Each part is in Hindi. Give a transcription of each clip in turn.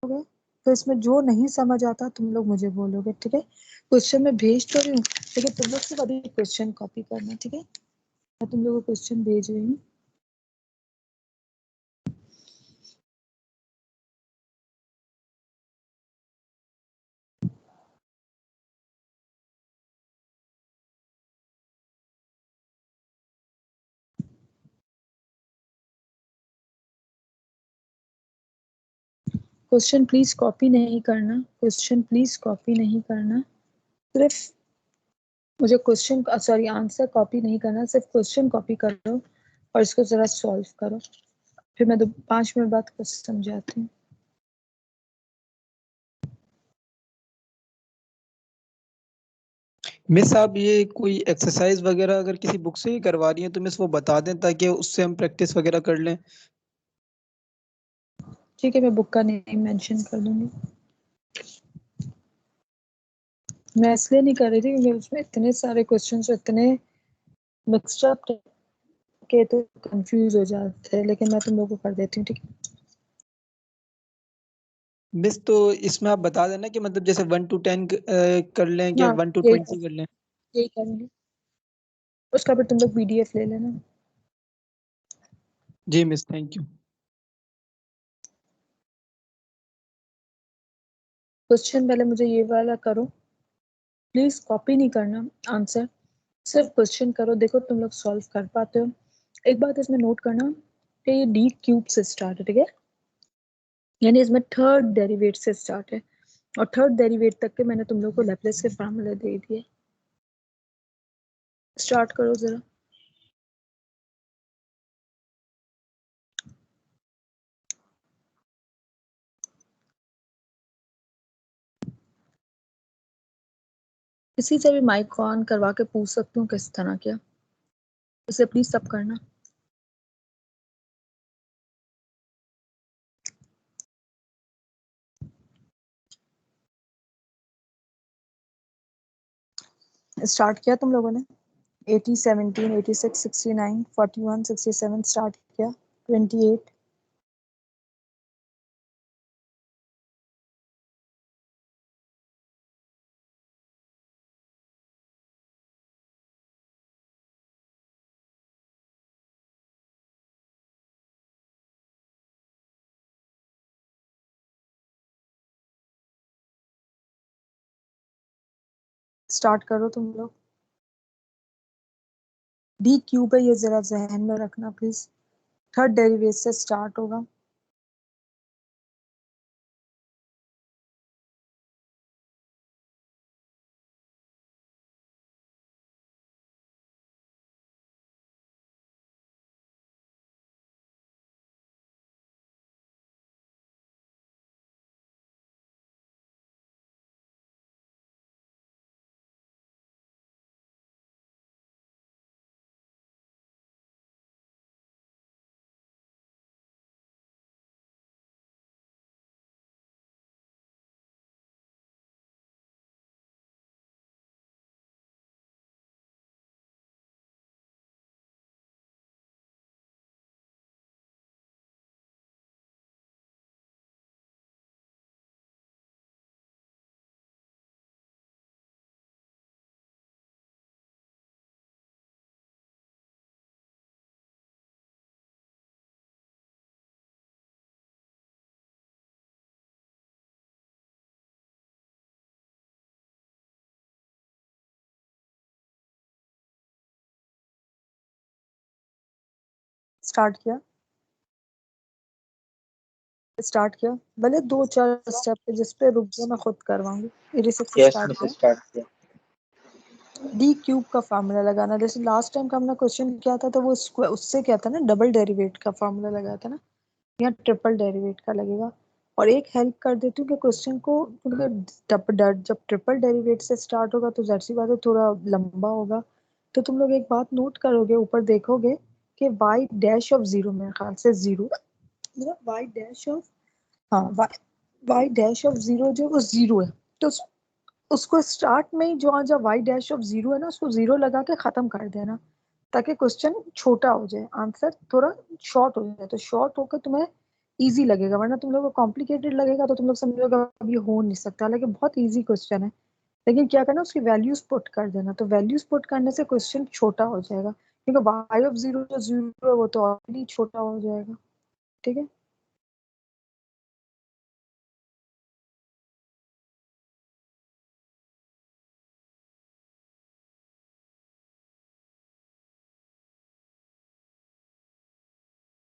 तो इसमें जो नहीं समझ आता तुम लोग मुझे बोलोगे, ठीक है। क्वेश्चन में भेज तो रही हूँ, लेकिन तुम लोग सिर्फ अभी क्वेश्चन कॉपी करना, ठीक है। मैं तुम लोगों को क्वेश्चन भेज रही हूँ। क्वेश्चन प्लीज कॉपी नहीं करना, क्वेश्चन प्लीज कॉपी नहीं करना, सिर्फ मुझे क्वेश्चन, सॉरी आंसर कॉपी नहीं करना, सिर्फ क्वेश्चन कॉपी करो और इसको जरा सॉल्व करो, फिर मैं 5 मिनट बाद कुछ समझाती हूँ। मिस आप ये कोई एक्सरसाइज वगैरह अगर किसी बुक से ही करवा रही हैं तो मिस वो बता दें ताकि उससे हम प्रैक्टिस वगैरह कर लें। ठीक है, मैं बुक का नेम मेंशन कर दूंगी। मैं इसलिए नहीं कर रही थी क्योंकि उसमें इतने सारे क्वेश्चंस इतने मिक्स्ड अप के तो कंफ्यूज हो जाते हैं, लेकिन मैं तुम लोगों को कर देती हूँ, ठीक है। मिस तो इसमें आप बता देना कि मतलब जैसे 1 to 10 कर लें कि हाँ 1 to यही 20 कर लें। यही करूँगी, उसका फिर तुम लोग PDF ले लेना। जी मिस, थैंक यू। क्वेश्चन पहले मुझे ये वाला करो, प्लीज कॉपी नहीं करना आंसर, सिर्फ क्वेश्चन करो, देखो तुम लोग सॉल्व कर पाते हो। एक बात इसमें नोट करना कि ये D क्यूब से स्टार्ट है, ठीक है, यानी इसमें थर्ड डेरिवेट से स्टार्ट है, और थर्ड डेरिवेट तक के मैंने तुम लोग को लैप्लेस के फार्मूले दे दिए। स्टार्ट करो जरा। किसी से भी माइक ऑन करवा के पूछ सकती हूँ किस तरह क्या, इसे प्लीज सब करना। स्टार्ट किया तुम लोगों ने? 80, 17, 86, 69, 41, 67 स्टार्ट किया, 28। स्टार्ट करो तुम लोग। D क्यूब है, ये जरा जहन में रखना प्लीज, थर्ड डेरिवेट से स्टार्ट होगा। स्टार्ट किया, स्टार्ट किया, भले 2-4 स्टेप पे जिस पे रुक जाओ मैं खुद करवाऊंगी। 86 से स्टार्ट किया। स्टार्ट किया। D क्यूब का फार्मूला लगाना, जैसे लास्ट टाइम का हमने क्वेश्चन किया था तो वो उससे क्या था ना, डबल डेरिवेट का फार्मूला लगाया था ना, यहाँ ट्रिपल डेरिवेट का लगेगा। और एक हेल्प कर देती हूँ कि क्वेश्चन को जब ट्रिपल डेरिवेट से स्टार्ट होगा तो जाहिर सी बात है थोड़ा लंबा होगा, तो तुम लोग एक बात नोट करोगे, ऊपर देखोगे कि y डैश ऑफ जीरो, मेरे ख्याल से जीरो, मतलब y डैश ऑफ, हाँ y डैश ऑफ जीरो जो वो जीरो है, तो उसको स्टार्ट में ही जो जब y डैश ऑफ जीरो है ना उसको जीरो लगा के खत्म कर देना, ताकि क्वेश्चन छोटा हो जाए, आंसर थोड़ा शॉर्ट हो जाए, तो शॉर्ट होकर तुम्हें इजी लगेगा, वरना तुम लोग को कॉम्प्लिकेटेड लगेगा तो तुम लोग समझोगे अब ये हो नहीं सकता, हालांकि बहुत इजी क्वेश्चन है। लेकिन क्या करना, उसकी वैल्यूज पुट कर देना, तो वैल्यूज पुट करने से क्वेश्चन छोटा हो जाएगा, क्योंकि y ऑफ 0 जो 0 है वो तो ऑलरेडी छोटा हो जाएगा। ठीक है,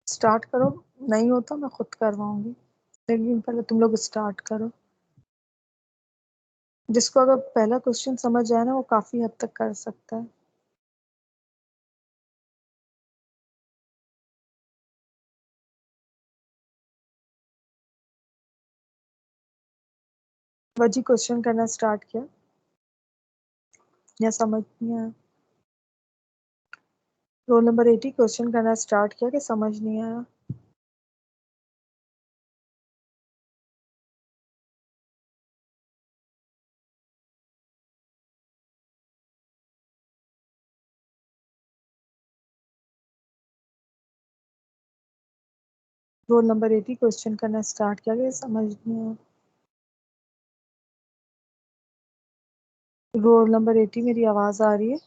स्टार्ट करो। नहीं होता मैं खुद करवाऊंगी, लेकिन पहले तुम लोग स्टार्ट करो। जिसको अगर पहला क्वेश्चन समझ आए ना वो काफी हद तक कर सकता है। वजी क्वेश्चन करना स्टार्ट किया या समझ नहीं आया? रोल नंबर 80 क्वेश्चन करना स्टार्ट किया कि समझ नहीं आया? रोल नंबर 80 क्वेश्चन करना स्टार्ट किया कि समझ नहीं आया? रोल नंबर 80 मेरी आवाज आ रही है?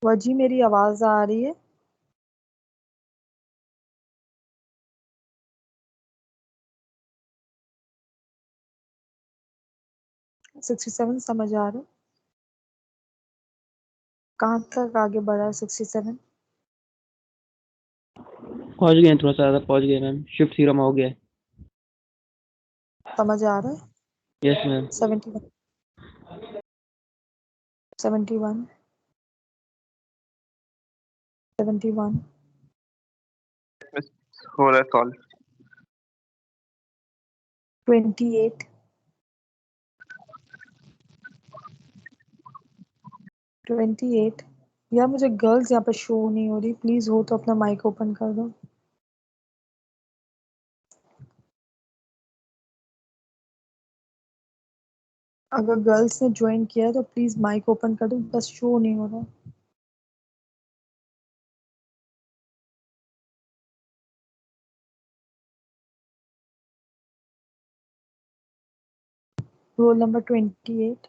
वजी मेरी आवाज आ रही है? सिक्सटी सेवन समझ आ रहा है? कहाँ तक आगे बढ़ा है 67? पहुंच गए हैं, थोड़ा सा ज्यादा पहुंच गए मैम, शिफ्ट थ्योरम हो गया है। समझ आ रहा है? Yes ma'am. 71, 71, 71, हो रहा है सॉल्व। 28, 28। यार मुझे गर्ल्स यहाँ पे शो नहीं हो रही, प्लीज हो तो अपना माइक ओपन कर दो। अगर गर्ल्स ने ज्वाइन किया है तो प्लीज माइक ओपन कर दो, बस शो नहीं हो रहा। Roll number 28।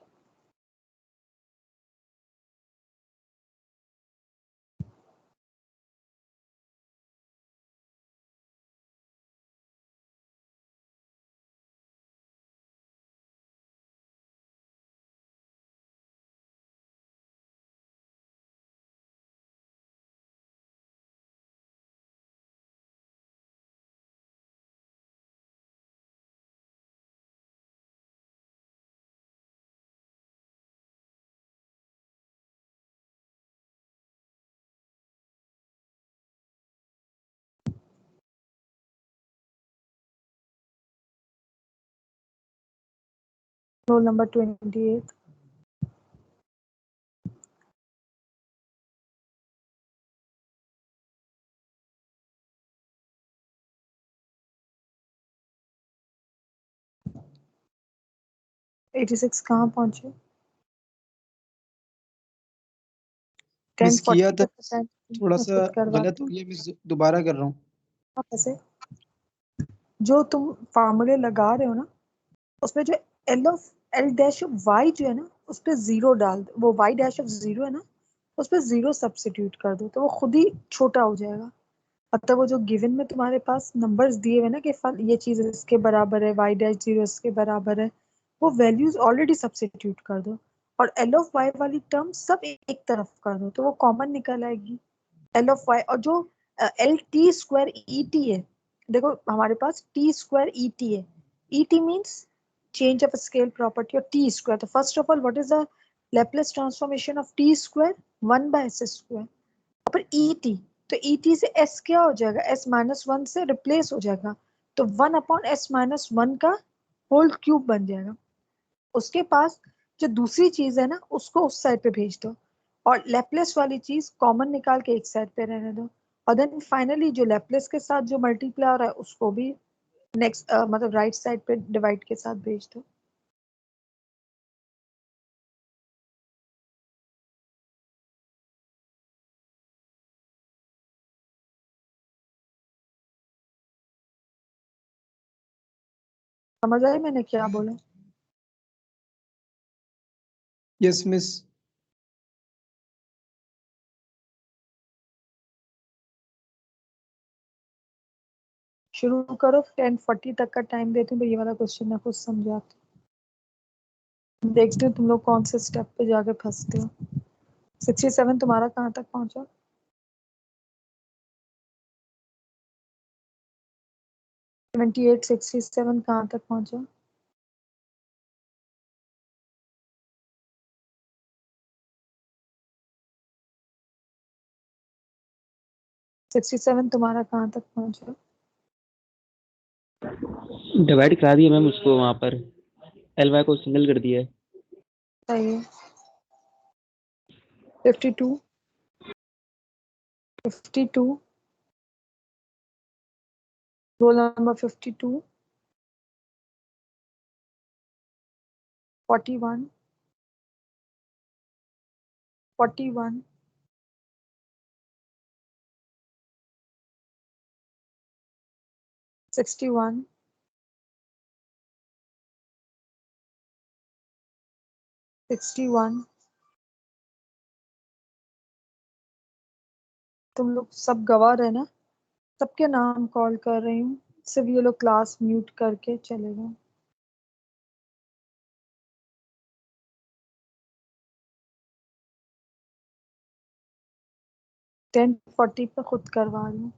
Roll number 28। Eighty six कहाँ पहुंचे? मिस किया 1040 था, का परसेंट थोड़ा मैं सा खुद करवा गलत हो गया, मिस दोबारा कर रहा हूँ। ऐसे जो तुम फार्मूले लगा रहे हो ना, उसमें जो एल डैश ऑफ वाई जो है ना, उस पर जीरो डाल दो। वो वाई डैश ऑफ जीरो है ना, उस पर जीरो सब्सिट्यूट कर दो तो वो खुद ही छोटा हो जाएगा। मतलब वो जो गिवन में तुम्हारे पास नंबर्स दिए हुए ना कि ये चीज इसके बराबर है, वाई डैश जीरो इसके बराबर है, वो वैल्यूज ऑलरेडी सब्सिट्यूट कर दो और एल ऑफ वाई वाली टर्म सब एक तरफ कर दो तो वो कॉमन निकल आएगी। एल ऑफ वाई और जो L T square E T है, देखो हमारे पास टी स्क्वायर ई टी है। E T means change of scale property or t square. So first of all, what is the Laplace transformation of t square? 1 by s square. पर ई टी, तो ई टी से एस क्या हो जाएगा? एस माइनस वन से रिप्लेस हो जाएगा, तो 1/s-1 का होल क्यूब बन जाएगा। उसके पास जो दूसरी चीज है ना, उसको उस साइड पे भेज दो और लेप्लेस वाली चीज कॉमन निकाल के एक साइड पे रहने दो। और देन फाइनली जो लेप्लेस के साथ जो मल्टीप्लाई हो रहा है उसको भी नेक्स्ट मतलब राइट साइड पे डिवाइड के साथ भेज दो। समझ आई मैंने क्या बोला? Yes miss. शुरू करो, 10:40 तक का टाइम देती हूँ, ये वाला क्वेश्चन मैं खुद समझाती हूँ, देखती हूँ तुम लोग कौन से स्टेप पे जाके फंसते हो। 67 तुम्हारा कहाँ तक पहुंचा? 78, 67 कहाँ तक पहुंचा? सिक्सटी सेवन तुम्हारा कहाँ तक पहुंचा? डिवाइड करा दिया मैम उसको, वहाँ पर LY को सिंगल कर दिया है। सही है। 52, 52, रोल नंबर 52, 41, 41, 61, 61। तुम लोग सब गवाह रहे ना? सबके नाम कॉल कर रही हूँ, सिर्फ ये लोग क्लास म्यूट करके चले गए। 10:40 पे खुद करवा रही हूँ।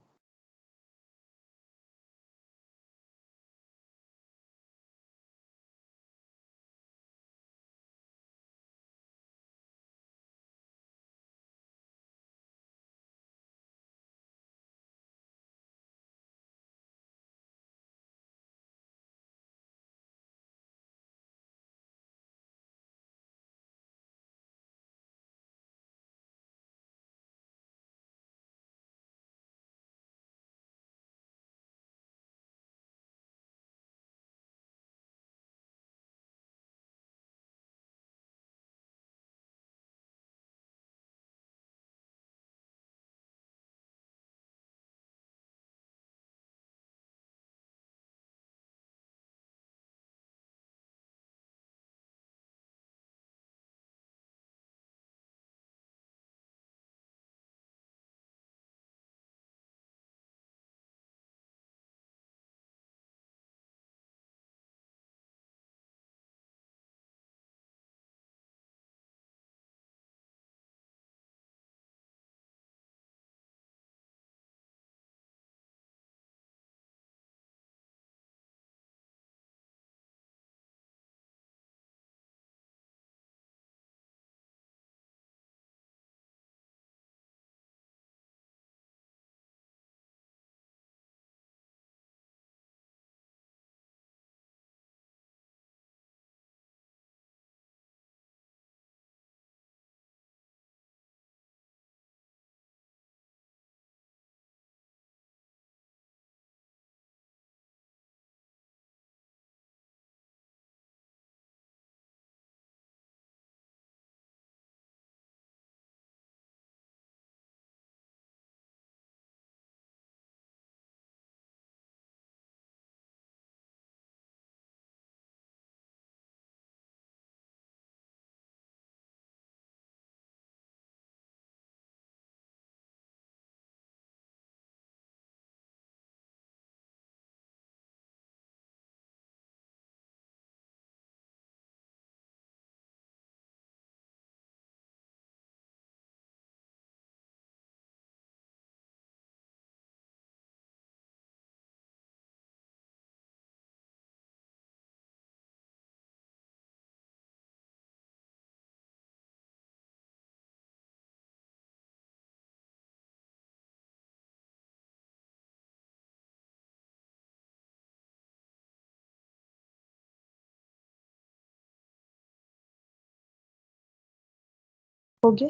हो गया?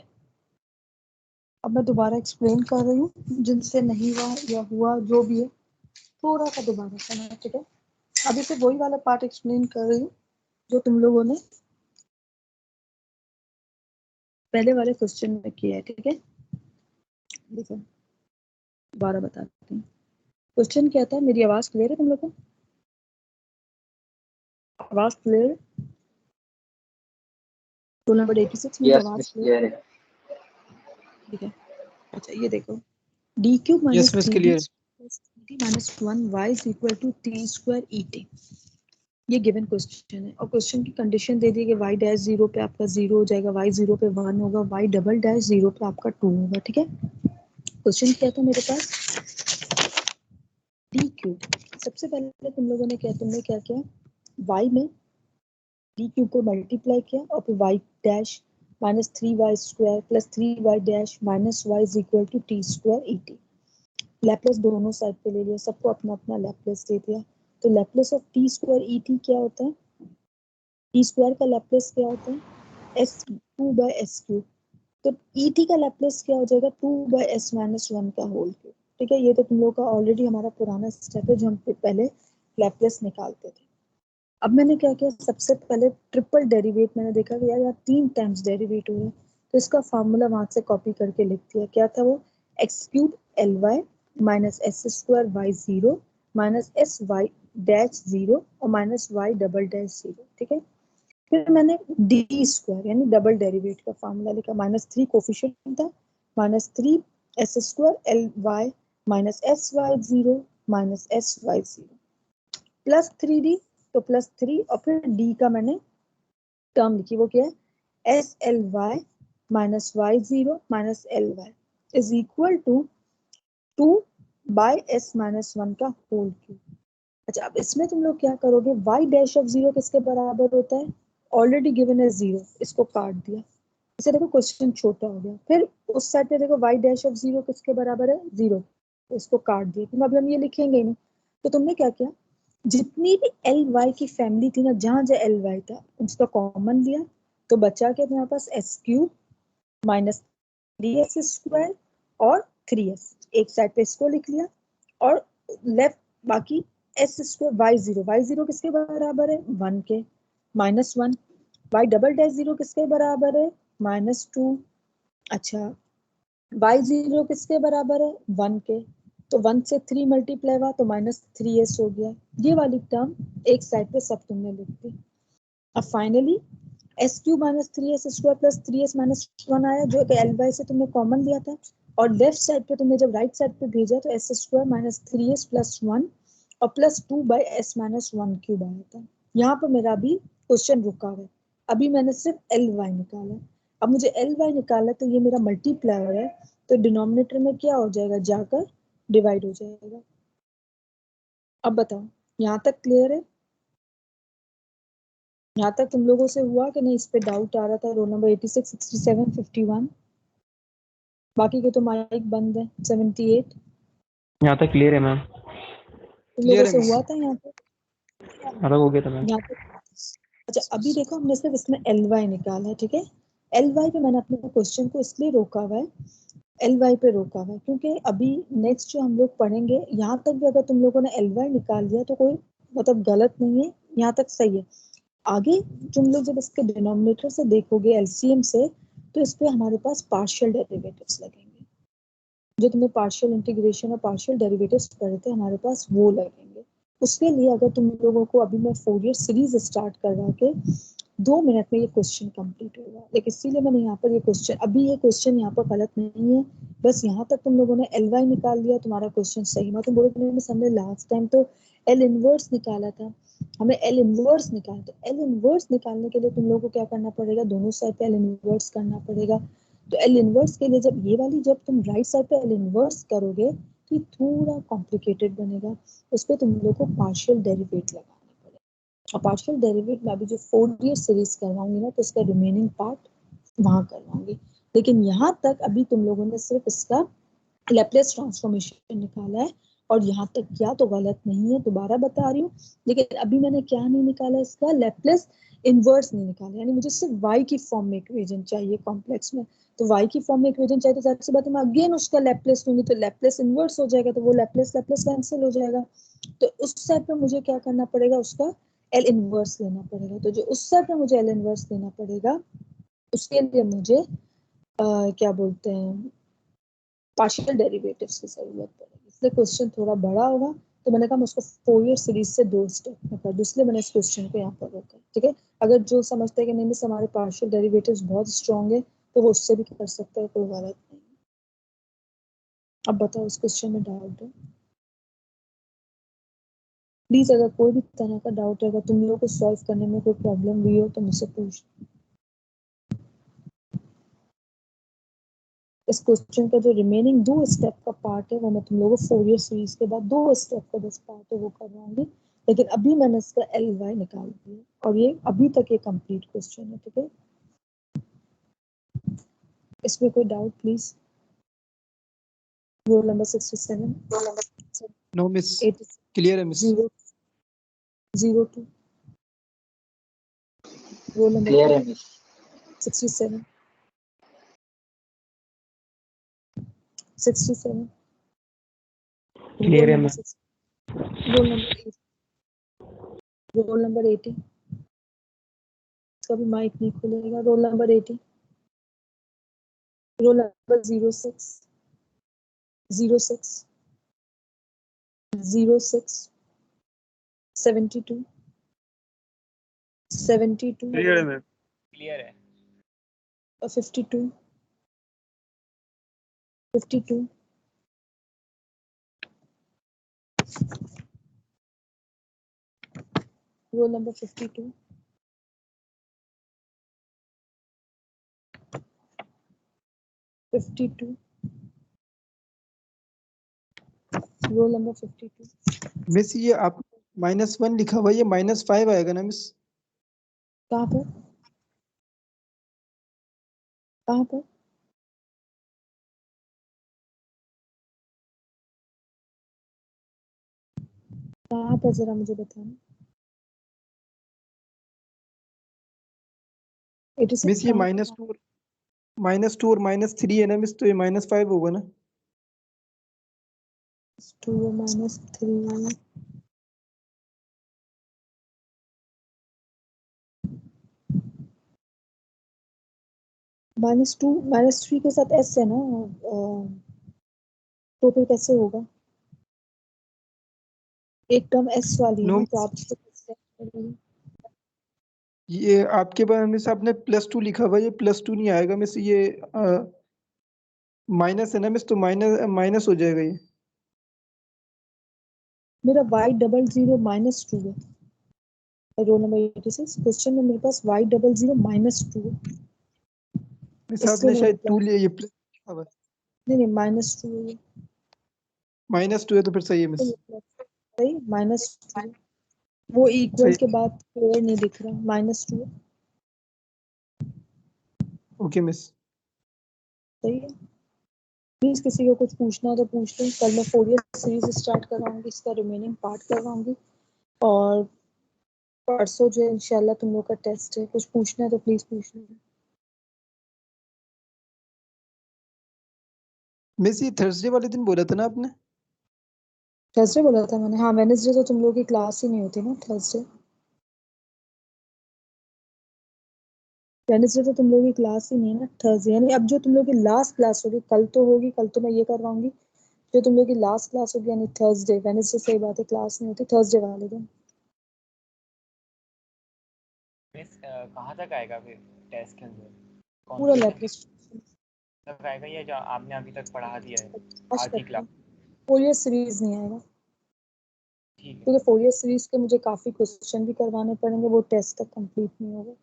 अब मैं दोबारा एक्सप्लेन कर रही हूँ, जिनसे नहीं हुआ या हुआ जो भी है, थोड़ा सा दोबारा करना, ठीक है? अभी से वही वाला पार्ट एक्सप्लेन कर रही हूँ जो तुम लोगों ने पहले वाले क्वेश्चन में किया है, ठीक है? देखो दोबारा बताती हूँ। क्वेश्चन क्या था? मेरी आवाज क्लियर है तुम लोग को? आवाज क्लियर? रोल नंबर 86 में यस आवाज मिस क्लियर? क्लियर है। ठीक है। अच्छा ये देखो, D cube yes minus miss 3d clear. Plus 3d minus 1 y is equal to t square et। ये गिवन क्वेश्चन है और क्वेश्चन की कंडीशन दे दी कि y डैश 0 पे आपका 0 हो जाएगा, y 0 पे 1 होगा, y डबल डैश 0 पे आपका 2 होगा। ठीक है, क्वेश्चन क्या था मेरे पास, डी क्यूब। सबसे पहले तुमने क्या किया, y में डी क्यूब को मल्टीप्लाई किया और फिर y dash minus 3y square plus 3y dash minus y is equal to t square et। Laplace दोनों साइड पे ले लिया, सबको अपना अपना लैप्लेस दे दिया। तो Laplace of t square et क्या होता है, टी स्क्वायर का लैप्लेस क्या होता है, एस 2 बाई एस क्यूब। तो et का लैप्लेस क्या हो जाएगा, 2 बाई एस माइनस 1 का होल क्यूब। ठीक है, ये तो तुम लोगों का ऑलरेडी हमारा पुराना स्टेप है जो हम पहले लैप्लेस निकालते थे। अब मैंने क्या किया, सबसे पहले ट्रिपल डेरिवेट मैंने देखा कि यार यहाँ 3 टाइम्स डेरिवेट हो रहा है, तो इसका फार्मूला वहां से कॉपी करके लिख दिया। क्या था वो, x cube L Y minus S square Y 0 minus S Y dash 0 और माइनस वाई डबल डैश 0। ठीक है, फिर मैंने डी स्क्वायर यानी डबल डेरिवेट का फार्मूला लिखा, -3 कोफिशिएंट था, -3 S square L Y minus S Y 0 minus S Y 0 plus 3d, तो प्लस 3 और फिर d का मैंने टर्म लिखी, वो क्या है, S L Y minus Y 0 minus L Y is equal to 2 by S minus 1 का होल क्यूब। अच्छा, अब इसमें तुम लोग क्या करोगे, y डैश ऑफ 0 किसके बराबर होता है, ऑलरेडी गिवन है 0, इसको काट दिया, इसे देखो क्वेश्चन छोटा हो गया। फिर उस साइड पे देखो y डैश ऑफ 0 किसके बराबर है, 0, इसको काट दिया क्योंकि अभी हम ये लिखेंगे ही नहीं। तो तुमने क्या किया, जितनी भी एल वाई की फैमिली थी ना, जहां जहां एल वाई था उसका कॉमन लिया, तो बचा क्या तुम्हारे पास, S cube minus 3s square और 3s, एक साइड पे इसको लिख लिया और लेफ्ट बाकी एस स्क्वायर वाई जीरो किसके बराबर है, 1 के, -1, वाई डबल डैश 0 किसके बराबर है, -2। अच्छा, वाई 0 किसके बराबर है, 1 के, तो 1 से 3 मल्टीप्लाई हुआ तो -3s हो गया। ये वाली टर्म एक साइड पे सब तुमने लिख दी। अब finally S Q minus 3s square plus 3s minus 1 आया, जो कि एल वाई से तुमने कॉमन लिया था, और लेफ्ट साइड पे तुमने जब राइट साइड पे भेजा तो S square minus 3s plus 1 और plus 2 by S minus 1 cube आया था। यहाँ पर मेरा अभी क्वेश्चन रुका हुआ है, अभी मैंने सिर्फ एल वाई निकाला। अब मुझे एल वाई निकाला तो ये मेरा मल्टीप्लायर है, तो डिनोमिनेटर में क्या हो जाएगा, जाकर डिवाइड हो जाएगा। अब बताओ, यहाँ तक क्लियर है, यहाँ तक तुम लोगों से हुआ कि नहीं, इस पे डाउट आ रहा था, रोल नंबर 86, 67, 51, बाकी के तो माइक बंद है, 78, यहाँ तक क्लियर है मैम। तुम लोगों क्लियर है से मिस। हुआ था यहाँ पे, यहाँ तक हो गया था मैम। यहाँ पे। अच्छा, अभी देखो हमने सिर्फ इसमें एल वाई निकाला है। ठीक है, एल वाई पे मैंने अपने क्वेश्चन को इसलिए रोका हुआ है, एल वाई पे रोका हुआ है क्योंकि अभी नेक्स्ट जो हम लोग पढ़ेंगे, यहाँ तक भी अगर तुम लोगों ने एल वाई निकाल दिया तो कोई मतलब गलत नहीं है, यहाँ तक सही है। आगे तुम लोग जब इसके डिनोमिनेटर से देखोगे एलसीएम से, तो इस पे हमारे पास पार्शियल डेरिवेटिव्स लगेंगे, जो तुम्हें पार्शियल इंटीग्रेशन और पार्शियल डेरिवेटिव्स पढ़े थे हमारे पास, वो लगेंगे। उसके लिए अगर तुम लोगों को अभी मैं फोरियर सीरीज स्टार्ट करवा के 2 मिनट में ये क्वेश्चन कंप्लीट होगा, लेकिन इसीलिए मैंने यहाँ पर ये क्वेश्चन, अभी ये क्वेश्चन यहाँ पर गलत नहीं है, बस यहाँ तक तुम लोगों ने एल वाई निकाल लिया, तुम्हारा क्वेश्चन सही। मैं तुम बोलोगे हमने लास्ट टाइम तो एल इनवर्स निकाला था, हमें एल इनवर्स निकालना, तो एल इनवर्स निकालने के लिए तुम लोगों को क्या करना पड़ेगा, दोनों साइड पे एल इनवर्स करना पड़ेगा। तो एल इनवर्स के लिए जब ये वाली, जब तुम राइट साइड पे एल इनवर्स करोगे तो ये थोड़ा कॉम्प्लिकेटेड बनेगा, उस पर तुम लोग को पार्शियल डेरिवेट लगाना पड़ेगा। और पार्शियल डेरिवेट में अभी जो फोरियर सीरीज करवाऊंगी ना, तो इसका रिमेनिंग पार्ट वहां करवाऊंगी, लेकिन यहाँ तक अभी तुम लोगों ने सिर्फ इसका लैप्लेस ट्रांसफॉर्मेशन निकाला है, और यहाँ तक किया तो गलत नहीं है, दोबारा बता रही हूँ। लेकिन अभी मैंने क्या नहीं निकाला, इसका लैप्लेस इनवर्स नहीं निकाला, यानी मुझे सिर्फ y की फॉर्म में इक्वेशन चाहिए कॉम्प्लेक्स में, तो y की फॉर्म में इक्वेशन चाहिए, तो जाहिर सी बात है मैं अगेन उसका लैप्लेस लूंगी, तो लैप्लेस इनवर्स हो जाएगा, तो वो लैप्लेस लैप्लेस कैंसिल हो जाएगा। तो उस साइड पे मुझे क्या करना पड़ेगा, उसका एल इनवर्स लेना पड़ेगा। तो जो उस साइड पे मुझे एल इनवर्स लेना पड़ेगा, उसके लिए मुझे क्या बोलते हैं, पार्शियल डेरिवेटिव्स की जरूरत पड़ेगी, इसलिए क्वेश्चन थोड़ा बड़ा होगा, तो मैंने कहा मैं उसको फोरियर सीरीज से 2 स्टेप में कर दूं, इसलिए मैंने इस क्वेश्चन को यहाँ पर रखा। ठीक है, अगर जो समझते हैं कि नहीं मिस हमारे पार्शियल डेरिवेटिव्स बहुत स्ट्रॉन्ग है तो वो उससे भी कर सकता है, कोई गलत नहीं। अब बताओ इस क्वेश्चन में डाउट है प्लीज, अगर कोई भी तरह का डाउट है, अगर तुम लोगों को सॉल्व करने में कोई प्रॉब्लम हुई हो तो मुझसे पूछ। इस क्वेश्चन का जो रिमेनिंग 2 स्टेप का पार्ट है वो मैं तुम लोगों को फोरियर सीरीज के बाद 2 स्टेप का बस पार्ट है वो करवाऊंगी, लेकिन अभी मैंने इसका एल वाई निकाल दिया और ये अभी तक ये कंप्लीट क्वेश्चन है। ठीक है, इसमें कोई doubt please. Roll number 67 no miss, 86 clear है मिस। 002 रोल नंबर क्लियर है मिस। 67 67 क्लियर है ma'am. Roll number 8 roll number 80 इसका भी माइक नहीं खुलेगा। Roll number 80 roll number 06 06 06 72 72 clear है मैम। क्लियर है। 52 52 roll number 52 52 roll number 52 miss ये आप -1 लिखा हुआ है, ये -5 आएगा ना मिस? कहाँ पर कहाँ पर कहाँ पर जरा मुझे बताना। 86 मिस ये कहाँ पर? -2 और -3 है ना मिस, तो ये -5 होगा ना? 2 -3 -2 -3 के साथ एस है ना, तो फिर कैसे होगा? एक टर्म एस वाली है नो ना, तो आप इसको कैसे करोगे? ये आपके पास मिस आपने +2 लिखा हुआ है, ये +2 नहीं आएगा मिस, ये माइनस है ना मिस, तो माइनस माइनस हो जाएगा ये। मेरा y00 -2 है। रोल नंबर 86 क्वेश्चन में मेरे पास y00 -2 है, मिस इसलिए आपने मैंने शायद 2 प्लस, लिया, ये प्लस लिखा हुआ है। नहीं नहीं -2 है ये, -2 है तो फिर सही है मिस। सही -2 है। वो इक्वल सही, के बाद क्लियर नहीं दिख रहा, -2 है। Okay miss. सही है, प्लीज किसी को कुछ पूछना हो तो पूछ लें। कल मैं फोरियर सीरीज स्टार्ट करवाऊंगी, इसका रिमेनिंग पार्ट करवाऊंगी, और परसों जो है इंशाल्लाह तुम लोग का टेस्ट है। कुछ पूछना है तो प्लीज पूछ लें। मिस ये थर्सडे वाले दिन बोला था ना आपने? थर्सडे बोला था मैंने, हाँ वेडनेसडे तो तुम लोगों की क्लास ही नहीं होती ना, थर्सडे वेडनेसडे तो तुम लोगों की क्लास ही नहीं है ना, थर्सडे। यानी अब जो तुम लोगों की लास्ट क्लास होगी, कल तो होगी, कल तो मैं ये करवाऊंगी, जो तुम लोगों की लास्ट क्लास होगी यानी थर्सडे, वेडनेसडे सही बात है क्लास नहीं होती, थर्सडे वाले दिन। मिस कहाँ तक आएगा फिर टेस्ट के अंदर? कौन पूरा से लैपटॉप तक आएगा या जो आपने अभी तक पढ़ा दिया है आज आज की तक का क्लास? फोरियर सीरीज नहीं आएगा, ठीक है। क्योंकि फोरियर सीरीज के मुझे काफी क्वेश्चन भी करवाने पड़ेंगे, वो टेस्ट तक कंप्लीट नहीं होगा।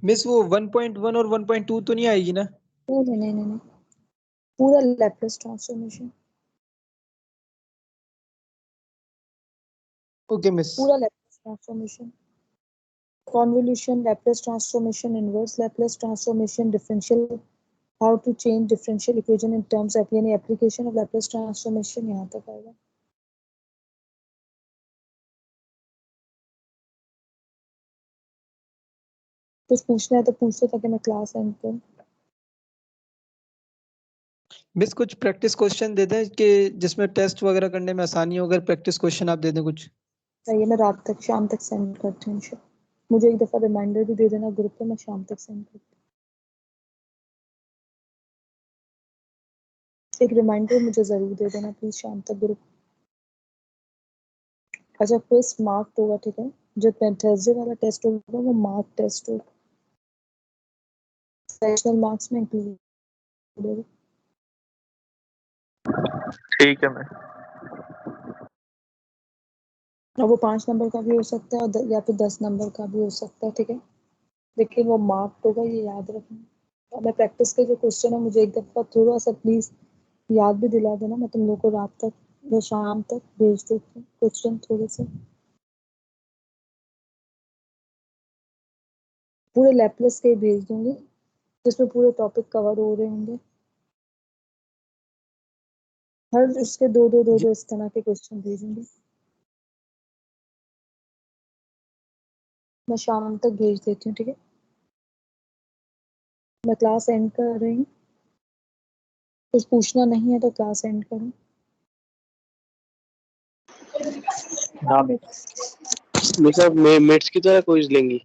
मिस वो 1.1 और 1.2 तो नहीं आएगी ना? नहीं नहीं नहीं नहीं नहीं, पूरा लैपलेस ट्रांसफॉर्मेशन, ओके मिस। पूरा Laplace transformation, convolution, Laplace transformation, inverse Laplace transformation, differential, how to change differential equation in terms of यानी application of Laplace transformation यहाँ तक आएगा। कुछ पूछना है तो पूछ लो ताकि मैं क्लास एंड करूँ। मिस कुछ प्रैक्टिस क्वेश्चन दे दें कि जिसमें टेस्ट वगैरह करने में आसानी हो, अगर प्रैक्टिस क्वेश्चन आप दे दें कुछ। चाहिए मैं रात तक शाम तक सेंड करती हूँ इंशाल्लाह। मुझे एक दफ़ा रिमाइंडर भी दे देना ग्रुप पे, मैं शाम तक सेंड करती एक रिमाइंडर मुझे जरूर दे देना प्लीज शाम तक ग्रुप। अच्छा क्विज मार्क होगा, ठीक है, जो थर्सडे वाला टेस्ट होगा वो मार्क टेस्ट होगा, सेशनल मार्क्स में इंक्लूड होगा। ठीक है मैम। और वो 5 नंबर का भी हो सकता है और या फिर 10 नंबर का भी हो सकता है, ठीक है, लेकिन वो मार्क्ड होगा, ये याद रखना। और मैं प्रैक्टिस के जो क्वेश्चन है मुझे एक दफ़ा थोड़ा सा प्लीज़ याद भी दिला देना, मैं तुम लोग को रात तक या शाम तक भेज देती हूँ क्वेश्चन थोड़े से, पूरे लैपलेस के भेज दूंगी जिसमें पूरे टॉपिक कवर हो रहे होंगे, हर उसके दो इस तरह के क्वेश्चन भेजूंगी। मैं शाम तक भेज देती हूँ, ठीक है। मैं क्लास एंड कर रही हूँ, कुछ पूछना नहीं है तो क्लास एंड करूँ। हाँ मिस आप मेट्स की तरह क्विज लेंगी?